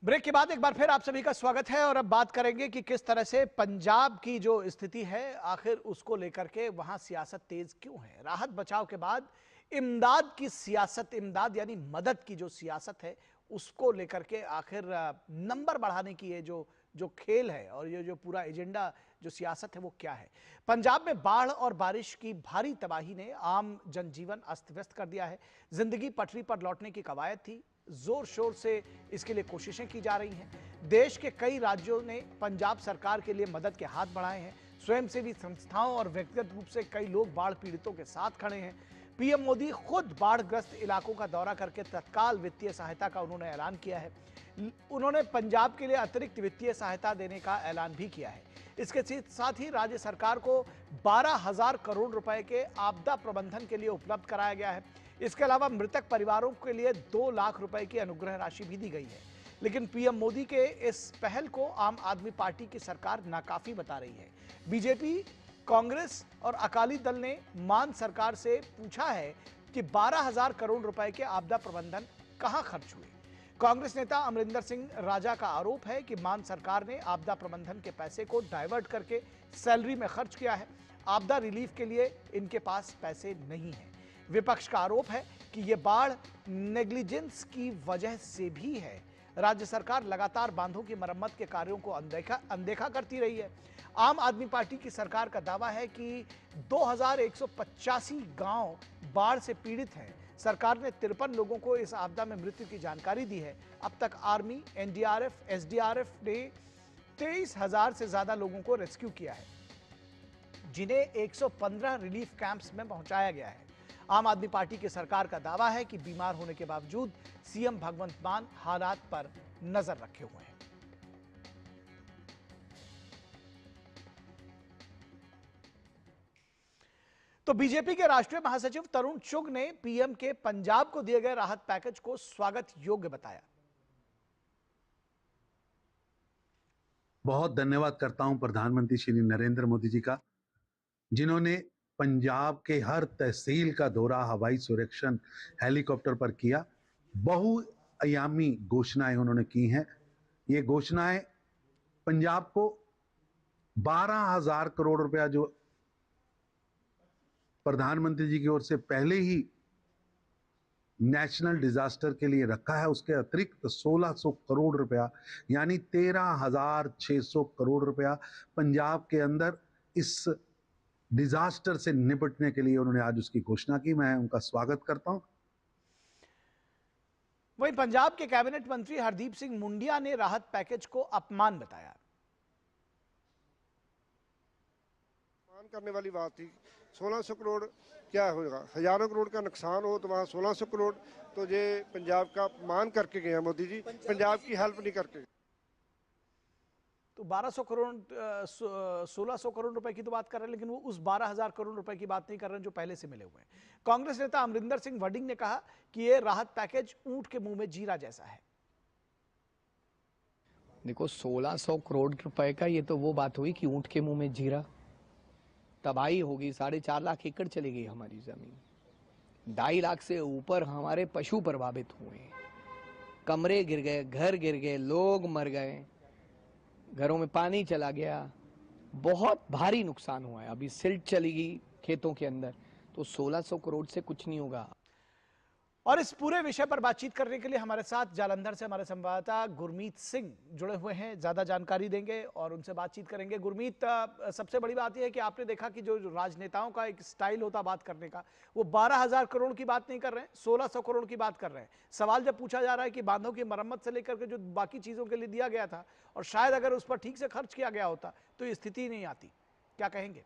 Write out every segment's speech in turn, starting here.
Break के बाद एक बार फिर आप सभी का स्वागत है और अब बात करेंगे कि किस तरह से पंजाब की जो स्थिति है आखिर उसको लेकर के वहां सियासत तेज क्यों है। राहत बचाव के बाद इमदाद की सियासत, इमदाद यानी मदद की जो सियासत है उसको लेकर के आखिर नंबर बढ़ाने की ये जो जो खेल है और ये जो पूरा एजेंडा जो सियासत है वो क्या है। पंजाब में बाढ़ और बारिश की भारी तबाही ने आम जनजीवन अस्त व्यस्त कर दिया है। जिंदगी पटरी पर लौटने की कवायद थी, जोर शोर से इसके लिए कोशिशें की जा रही हैं। देश के कई राज्यों ने पंजाब सरकार के लिए मदद के हाथ बढ़ाए हैं। स्वयंसेवी संस्थाओं और व्यक्तिगत रूप से कई लोग बाढ़ पीड़ितों के साथ खड़े हैं। पीएम मोदी खुद बाढ़ग्रस्त इलाकों का दौरा करके तत्काल वित्तीय सहायता का उन्होंने ऐलान किया है। उन्होंने पंजाब के लिए अतिरिक्त वित्तीय सहायता देने का ऐलान भी किया है। इसके साथ ही राज्य सरकार को 12,000 करोड़ रुपए के आपदा प्रबंधन के लिए उपलब्ध कराया गया है। इसके अलावा मृतक परिवारों के लिए 2 लाख रुपए की अनुग्रह राशि भी दी गई है। लेकिन पीएम मोदी के इस पहल को आम आदमी पार्टी की सरकार नाकाफी बता रही है। बीजेपी, कांग्रेस और अकाली दल ने मान सरकार से पूछा है कि 12,000 करोड़ रुपए के आपदा प्रबंधन कहां खर्च हुए। कांग्रेस नेता अमरिंदर सिंह राजा का आरोप है कि मान सरकार ने आपदा प्रबंधन के पैसे को डाइवर्ट करके सैलरी में खर्च किया है। आपदा रिलीफ के लिए इनके पास पैसे नहीं है। विपक्ष का आरोप है कि यह बाढ़ नेग्लिजेंस की वजह से भी है। राज्य सरकार लगातार बांधों की मरम्मत के कार्यों को अनदेखा करती रही है। आम आदमी पार्टी की सरकार का दावा है कि 2185 गांव बाढ़ से पीड़ित हैं। सरकार ने 53 लोगों को इस आपदा में मृत्यु की जानकारी दी है। अब तक आर्मी, एनडीआरएफ, एसडीआरएफ ने 23,000 से ज्यादा लोगों को रेस्क्यू किया है, जिन्हें 115 रिलीफ कैंप्स में पहुंचाया गया है। आम आदमी पार्टी की सरकार का दावा है कि बीमार होने के बावजूद सीएम भगवंत मान हालात पर नजर रखे हुए हैं। तो बीजेपी के राष्ट्रीय महासचिव तरुण चुग ने पीएम के पंजाब को दिए गए राहत पैकेज को स्वागत योग्य बताया। बहुत धन्यवाद करता हूं प्रधानमंत्री श्री नरेंद्र मोदी जी का, जिन्होंने पंजाब के हर तहसील का दौरा हवाई सुरक्षण हेलीकॉप्टर पर किया। बहुआयामी घोषणाएं उन्होंने की हैं। ये घोषणाएं पंजाब को 12,000 करोड़ रुपया जो प्रधानमंत्री जी की ओर से पहले ही नेशनल डिजास्टर के लिए रखा है, उसके अतिरिक्त 1,600 करोड़ रुपया यानी 13,600 करोड़ रुपया पंजाब के अंदर इस डिजास्टर से निपटने के लिए उन्होंने आज उसकी घोषणा की। मैं उनका स्वागत करता हूं। वहीं पंजाब के कैबिनेट मंत्री हरदीप सिंह मुंडिया ने राहत पैकेज को अपमान बताया। अपमान करने वाली बात थी। 1,600 करोड़ क्या होगा, हजारों करोड़ का नुकसान हो तो वहाँ 1,600 करोड़ तो ये पंजाब का अपमान करके गए हैं मोदी जी, पंजाब की हेल्प नहीं करके। तो 1200 करोड़ 1,600 करोड़ रुपए की तो बात कर रहे हैं, लेकिन वो उस 12,000 करोड़ रुपए की बात नहीं कर रहे हैं जो पहले से मिले हुए हैं। कांग्रेस नेता अमरिंदर सिंह वडिंग ने कहा कि ये राहत पैकेज ऊंट के मुंह में जीरा जैसा है। देखो, 1,600 करोड़ रुपए का ये तो वो बात हुई कि ऊंट के मुंह में जीरा। तबाही होगी, 4.5 लाख एकड़ चली गई हमारी जमीन, 2.5 लाख से ऊपर हमारे पशु प्रभावित हुए, कमरे गिर गए, घर गिर गए, लोग मर गए, घरों में पानी चला गया, बहुत भारी नुकसान हुआ है। अभी सिल्ट चली गई खेतों के अंदर, तो 1,600 करोड़ से कुछ नहीं होगा। और इस पूरे विषय पर बातचीत करने के लिए हमारे साथ जालंधर से हमारे संवाददाता गुरमीत सिंह जुड़े हुए हैं, ज्यादा जानकारी देंगे और उनसे बातचीत करेंगे। गुरमीत, सबसे बड़ी बात यह है कि आपने देखा कि जो राजनेताओं का एक स्टाइल होता बात करने का, वो 12,000 करोड़ की बात नहीं कर रहे हैं, 1,600 करोड़ की बात कर रहे हैं। सवाल जब पूछा जा रहा है कि बांधों की मरम्मत से लेकर के जो बाकी चीजों के लिए दिया गया था और शायद अगर उस पर ठीक से खर्च किया गया होता तो ये स्थिति नहीं आती, क्या कहेंगे?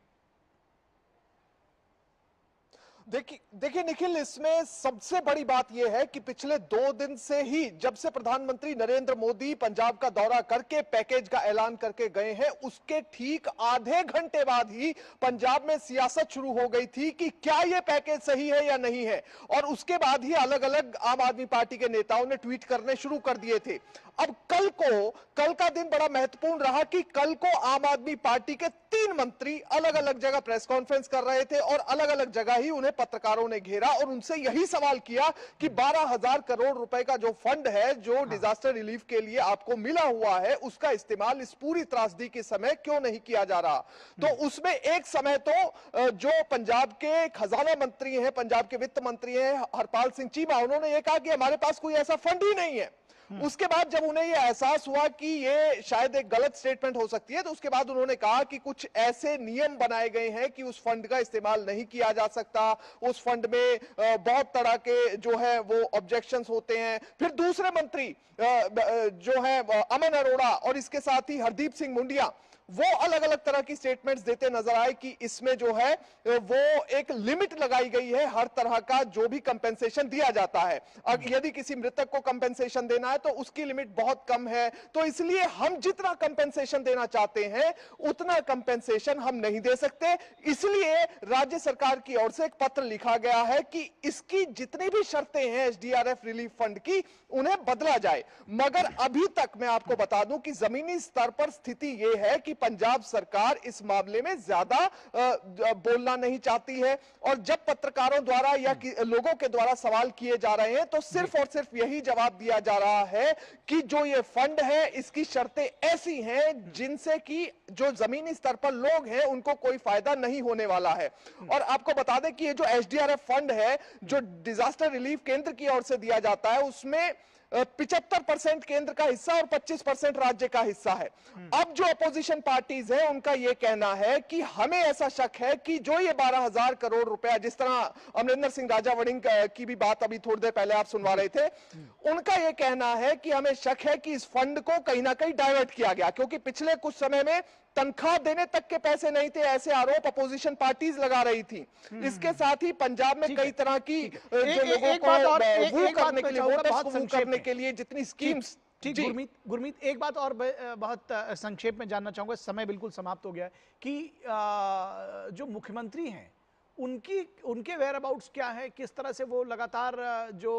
देखिए निखिल, इसमें सबसे बड़ी बात यह है कि पिछले 2 दिन से ही, जब से प्रधानमंत्री नरेंद्र मोदी पंजाब का दौरा करके पैकेज का ऐलान करके गए हैं, उसके ठीक आधे घंटे बाद ही पंजाब में सियासत शुरू हो गई थी कि क्या यह पैकेज सही है या नहीं है। और उसके बाद ही अलग अलग आम आदमी पार्टी के नेताओं ने ट्वीट करने शुरू कर दिए थे। अब कल का दिन बड़ा महत्वपूर्ण रहा कि कल को आम आदमी पार्टी के 3 मंत्री अलग अलग जगह प्रेस कॉन्फ्रेंस कर रहे थे और अलग अलग जगह ही उन्हें पत्रकारों ने घेरा और उनसे यही सवाल किया कि 12,000 करोड़ रुपए का जो फंड है, जो डिजास्टर रिलीफ के लिए आपको मिला हुआ है, उसका इस्तेमाल इस पूरी त्रासदी के समय क्यों नहीं किया जा रहा। तो उसमें एक समय तो जो पंजाब के खजाना मंत्री हैं, पंजाब के वित्त मंत्री हैं हरपाल सिंह चीमा, उन्होंने ये कहा कि हमारे पास कोई ऐसा फंड ही नहीं है। उसके बाद जब उन्हें यह एहसास हुआ कि ये शायद एक गलत स्टेटमेंट हो सकती है, तो उसके बाद उन्होंने कहा कि कुछ ऐसे नियम बनाए गए हैं कि उस फंड का इस्तेमाल नहीं किया जा सकता, उस फंड में बहुत तरह के जो है वो ऑब्जेक्शंस होते हैं। फिर दूसरे मंत्री जो है अमन अरोड़ा और इसके साथ ही हरदीप सिंह मुंडिया, वो अलग अलग तरह की स्टेटमेंट्स देते नजर आए कि इसमें जो है वो एक लिमिट लगाई गई है हर तरह का जो भी कंपेंसेशन दिया जाता है। यदि किसी मृतक को कंपेंसेशन देना है तो उसकी लिमिट बहुत कम है, तो इसलिए हम जितना कंपेंसेशन देना चाहते हैं उतना कंपेंसेशन हम नहीं दे सकते। इसलिए राज्य सरकार की ओर से एक पत्र लिखा गया है कि इसकी जितनी भी शर्तें हैं एसडीआरएफ रिलीफ फंड की, उन्हें बदला जाए। मगर अभी तक मैं आपको बता दूं कि जमीनी स्तर पर स्थिति यह है कि पंजाब सरकार इस मामले में ज्यादा बोलना नहीं चाहती है, और जब पत्रकारों द्वारा या लोगों के द्वारा सवाल किए जा रहे हैं तो सिर्फ और सिर्फ यही जवाब दिया जा रहा है कि जो ये फंड है इसकी शर्तें ऐसी हैं जिनसे कि जो जमीनी स्तर पर लोग हैं उनको कोई फायदा नहीं होने वाला है। और आपको बता दें कि ये जो एसडीआरएफ फंड है जो डिजास्टर रिलीफ केंद्र की ओर से दिया जाता है, उसमें 75% केंद्र का हिस्सा और 25% राज्य का हिस्सा है। अब जो अपोजिशन पार्टीज हैं उनका यह कहना है कि हमें ऐसा शक है कि जो ये 12,000 करोड़ रुपया, जिस तरह अमरिंदर सिंह राजा वड़िंग की भी बात अभी थोड़ी देर पहले आप सुनवा रहे थे, उनका यह कहना है कि हमें शक है कि इस फंड को कहीं ना कहीं डाइवर्ट किया गया, क्योंकि पिछले कुछ समय में तनख्वाह देने तक के पैसे नहीं थे, ऐसे आरोप अपोजिशन पार्टीज लगा रही थी। इसके साथ ही पंजाब में कई तरह की जो लोगों को वू करने के लिए, वोटर्स को वू करने के लिए जितनी स्कीम्स। ठीक, गुरमीत एक बात और बहुत संक्षेप में जानना चाहूंगा, समय बिल्कुल समाप्त हो गया है, कि जो मुख्यमंत्री हैं उनके वेयर अबाउट्स क्या है, किस तरह से वो लगातार जो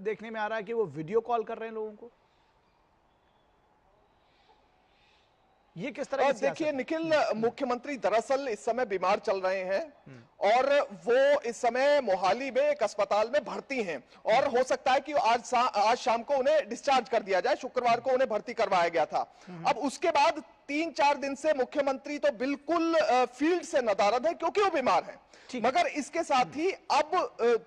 देखने में आ रहा है कि वो वीडियो कॉल कर रहे हैं लोगों को, ये किस तरह? देखिए निखिल, मुख्यमंत्री दरअसल इस समय बीमार चल रहे हैं और वो इस समय मोहाली में एक अस्पताल में भर्ती हैं, और हो सकता है कि आज शाम को उन्हें डिस्चार्ज कर दिया जाए। शुक्रवार को उन्हें भर्ती करवाया गया था। अब उसके बाद 3-4 दिन से मुख्यमंत्री तो बिल्कुल फील्ड से नदारद है क्योंकि वो बीमार है। मगर इसके साथ ही अब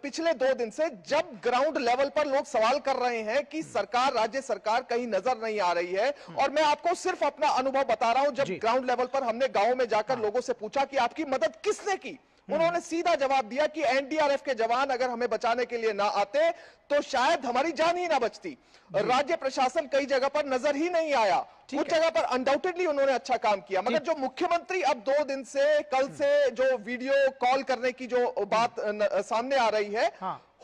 पिछले 2 दिन से जब ग्राउंड लेवल पर लोग सवाल कर रहे हैं कि सरकार, राज्य सरकार कहीं नजर नहीं आ रही है, और मैं आपको सिर्फ अपना अनुभव बता रहा हूं, जब ग्राउंड लेवल पर हमने गांव में जाकर लोगों से पूछा कि आपकी मदद किसने की, उन्होंने सीधा जवाब दिया कि एनडीआरएफ के जवान अगर हमें बचाने के लिए ना आते तो शायद हमारी जान ही ना बचती। राज्य प्रशासन कई जगह पर नजर ही नहीं आया, कुछ जगह पर अनडाउटेडली उन्होंने अच्छा काम किया। मगर जो मुख्यमंत्री अब 2 दिन से, कल से जो वीडियो कॉल करने की जो बात सामने आ रही है,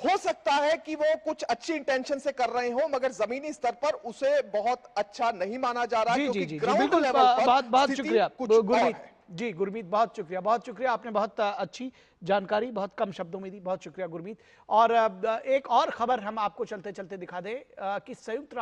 हो सकता है कि वो कुछ अच्छी इंटेंशन से कर रहे हो, मगर जमीनी स्तर पर उसे बहुत अच्छा नहीं माना जा रहा, क्योंकि ग्राउंड लेवल पर बहुत शुक्रिया गुरमीत जी, गुरमीत बहुत शुक्रिया, आपने बहुत अच्छी जानकारी बहुत कम शब्दों में दी, बहुत शुक्रिया गुरमीत। और एक और खबर हम आपको चलते चलते दिखा दें कि संयुक्त